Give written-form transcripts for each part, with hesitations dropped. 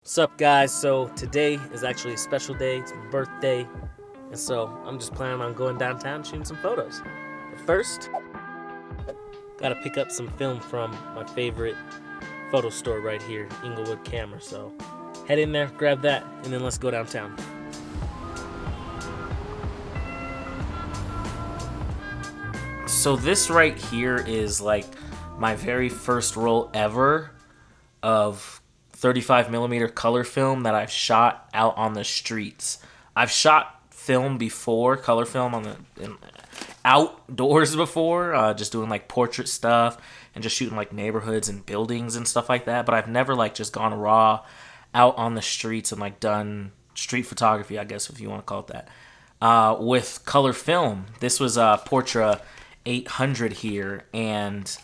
What's up, guys? So today is actually a special day. It's my birthday, and so I'm just planning on going downtown and shooting some photos. But first, gotta pick up some film from my favorite photo store right here, Inglewood Camera. So head in there, grab that, and then let's go downtown. So this right here is like my very first roll ever of 35 millimeter color film that I've shot out on the streets. I've shot film before, color film outdoors before, just doing like portrait stuff and just shooting like neighborhoods and buildings and stuff like that. But I've never like just gone raw out on the streets and like done street photography, I guess if you want to call it that. With color film, this was a Portra 800 here, and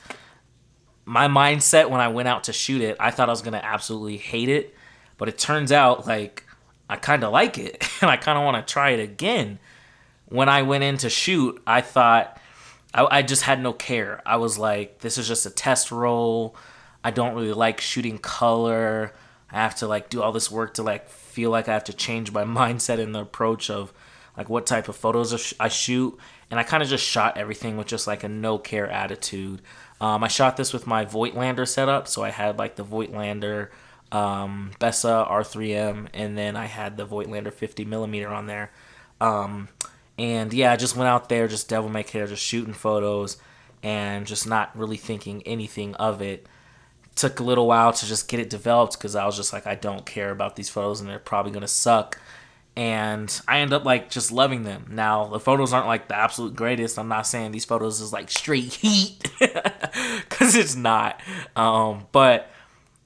my mindset when I went out to shoot it, I thought I was gonna absolutely hate it, but it turns out like I kind of like it, and I kind of want to try it again. When I went in to shoot, I thought I just had no care. I was like, this is just a test roll. I don't really like shooting color. I have to like do all this work to like feel like I have to change my mindset in the approach of like what type of photos I shoot, and I kind of just shot everything with just like a no care attitude. I shot this with my Voigtlander setup, so I had like the Voigtlander Bessa R3M, and then I had the Voigtlander 50 millimeter on there. And yeah, I just went out there, just devil may care, just shooting photos, and just not really thinking anything of it. Took a little while to just get it developed because I was just like, I don't care about these photos, and they're probably gonna suck. And I end up like just loving them. Now the photos aren't like the absolute greatest. I'm not saying these photos is like straight heat, because it's not. But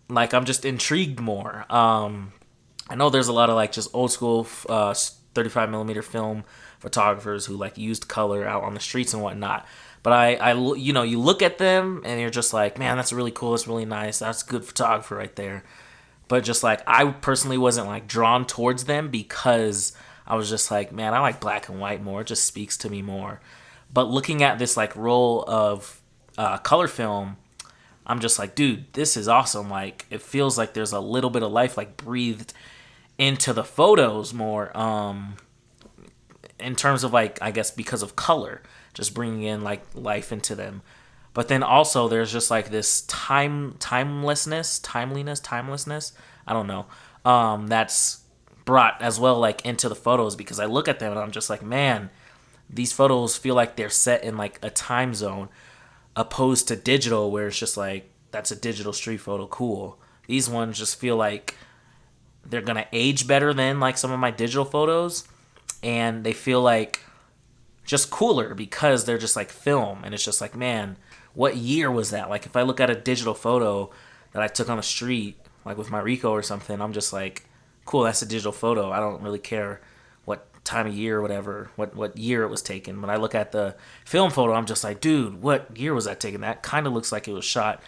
like I'm just intrigued more. I know there's a lot of like just old school 35 millimeter film photographers who like used color out on the streets and whatnot. But you look at them and you're just like, man, that's really cool. That's really nice. That's a good photographer right there. But just like I personally wasn't like drawn towards them because I was just like, man, I like black and white more. It just speaks to me more. But looking at this like roll of color film, I'm just like, dude, this is awesome. Like it feels like there's a little bit of life like breathed into the photos more. In terms of like, I guess because of color, just bringing in like life into them. But then also there's just like this timelessness. I don't know. That's brought as well like into the photos because I look at them and I'm just like, man, these photos feel like they're set in like a time zone, opposed to digital where it's just like that's a digital street photo, cool. These ones just feel like they're gonna age better than like some of my digital photos, and they feel like just cooler because they're just like film, and it's just like, man, what year was that? Like if I look at a digital photo that I took on the street like with my Rico or something, I'm just like, cool, that's a digital photo. I don't really care what time of year or whatever, what year it was taken. When I look at the film photo, I'm just like, dude, what year was that taken? That kind of looks like it was shot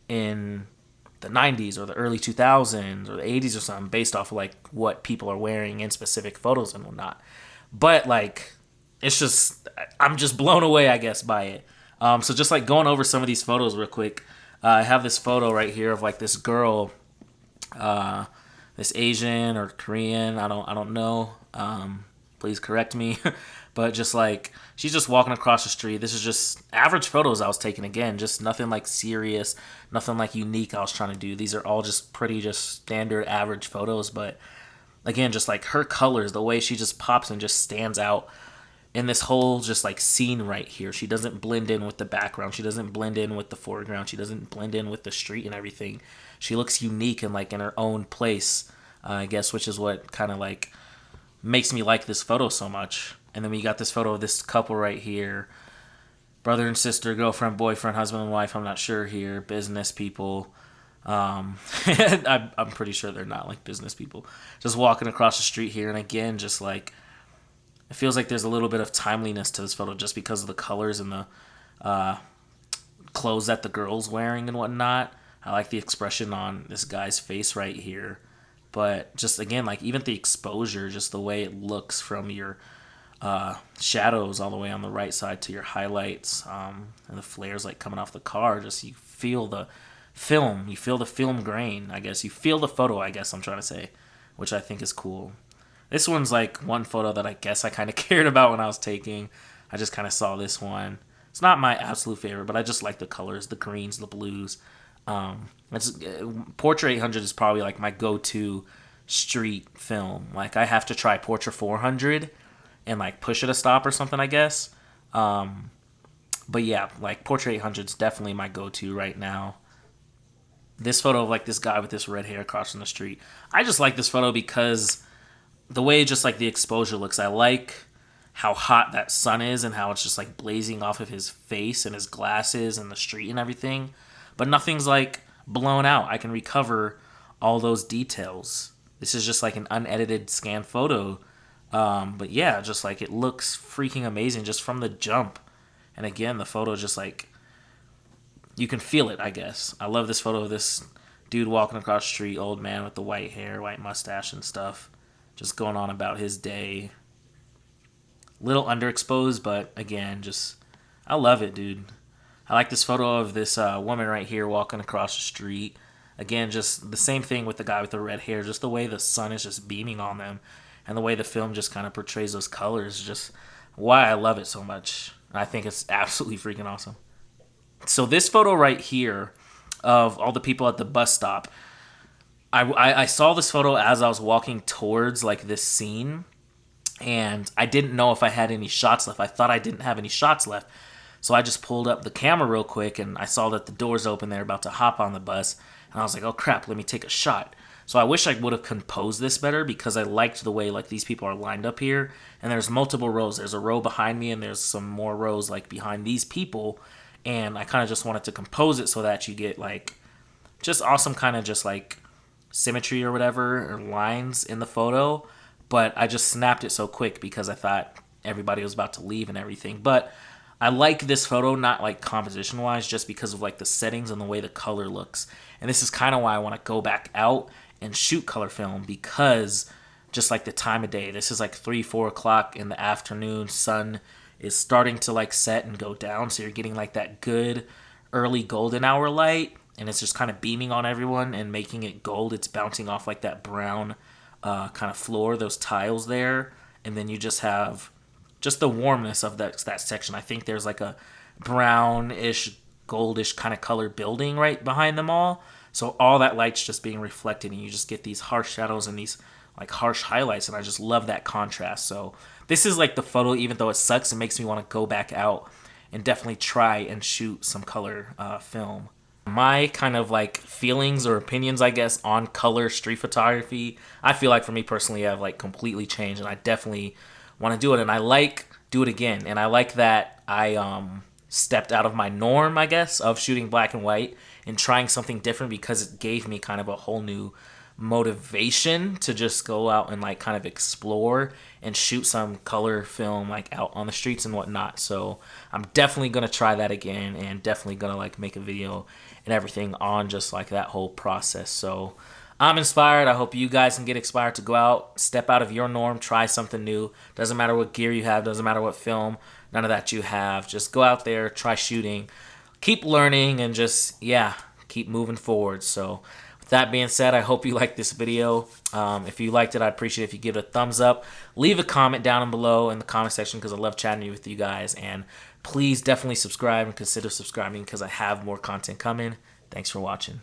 in the 90s or the early 2000s or the 80s or something, based off of like what people are wearing in specific photos and whatnot. But like, it's just, I'm just blown away, I guess, by it. So just like going over some of these photos real quick. I have this photo right here of like this girl, this Asian or Korean, I don't know. Please correct me. But just like she's just walking across the street. This is just average photos I was taking, again, just nothing like serious, nothing like unique I was trying to do. These are all just pretty just standard average photos, but again, just like her colors, the way she just pops and just stands out in this whole just like scene right here. She doesn't blend in with the background. She doesn't blend in with the foreground. She doesn't blend in with the street and everything. She looks unique and like in her own place, I guess, which is what kind of like makes me like this photo so much. And then we got this photo of this couple right here, brother and sister, girlfriend, boyfriend, husband and wife. I'm not sure here. Business people. I'm pretty sure they're not like business people. Just walking across the street here, and again, just like it feels like there's a little bit of timeliness to this photo just because of the colors and the clothes that the girl's wearing and whatnot. I like the expression on this guy's face right here. But just again, like even the exposure, just the way it looks from your shadows all the way on the right side to your highlights, and the flares like coming off the car, just you feel film. You feel the film grain, I guess. You feel the photo, I guess I'm trying to say, which I think is cool. This one's like one photo that I guess I kind of cared about when I was taking. I just kind of saw this one. It's not my absolute favorite, but I just like the colors, the greens, the blues. Portra 800 is probably like my go-to street film. Like I have to try Portra 400 and like push it a stop or something, I guess. But yeah, like Portra 800 is definitely my go-to right now. This photo of like this guy with this red hair crossing the street. I just like this photo because the way just like the exposure looks. I like how hot that sun is and how it's just like blazing off of his face and his glasses and the street and everything. But nothing's like blown out. I can recover all those details. This is just like an unedited scan photo. But yeah, just like it looks freaking amazing just from the jump. And again, the photo just like, you can feel it, I guess. I love this photo of this dude walking across the street, old man with the white hair, white mustache and stuff. Just going on about his day. Little underexposed, but again, just, I love it, dude. I like this photo of this woman right here walking across the street. Again, just the same thing with the guy with the red hair. Just the way the sun is just beaming on them. And the way the film just kind of portrays those colors. Just why I love it so much. I think it's absolutely freaking awesome. So this photo right here of all the people at the bus stop. I saw this photo as I was walking towards like this scene. And I didn't know if I had any shots left. I thought I didn't have any shots left. So I just pulled up the camera real quick and I saw that the door's open. They're about to hop on the bus. And I was like, oh crap, let me take a shot. So I wish I would have composed this better because I liked the way like these people are lined up here. And there's multiple rows. There's a row behind me and there's some more rows like behind these people. And I kind of just wanted to compose it so that you get like just awesome kind of just like symmetry or whatever or lines in the photo. But I just snapped it so quick because I thought everybody was about to leave and everything. But I like this photo, not like composition-wise, just because of like the settings and the way the color looks. And this is kind of why I want to go back out and shoot color film because just like the time of day. This is like 3, 4 o'clock in the afternoon. Sun is starting to like set and go down. So you're getting like that good early golden hour light. And it's just kind of beaming on everyone and making it gold. It's bouncing off like that brown kind of floor, those tiles there, and then you just have just the warmness of that section. I think there's like a brownish, goldish kind of color building right behind them all. So all that light's just being reflected, and you just get these harsh shadows and these like harsh highlights, and I just love that contrast. So this is like the photo, even though it sucks, it makes me want to go back out and definitely try and shoot some color film. My kind of like feelings or opinions, I guess, on color street photography, I feel like for me personally have like completely changed, and I definitely want to do it, and I like do it again. And I like that I stepped out of my norm, I guess, of shooting black and white and trying something different because it gave me kind of a whole new motivation to just go out and like kind of explore and shoot some color film like out on the streets and whatnot. So I'm definitely gonna try that again and definitely gonna like make a video and everything on just like that whole process. So I'm inspired. I hope you guys can get inspired to go out, step out of your norm, try something new. Doesn't matter what gear you have, doesn't matter what film, none of that you have. Just go out there, try shooting, keep learning, and just, yeah, keep moving forward. So with that being said, I hope you liked this video. If you liked it, I'd appreciate it if you give it a thumbs up. Leave a comment down below in the comment section because I love chatting with you guys. And please definitely subscribe and consider subscribing because I have more content coming. Thanks for watching.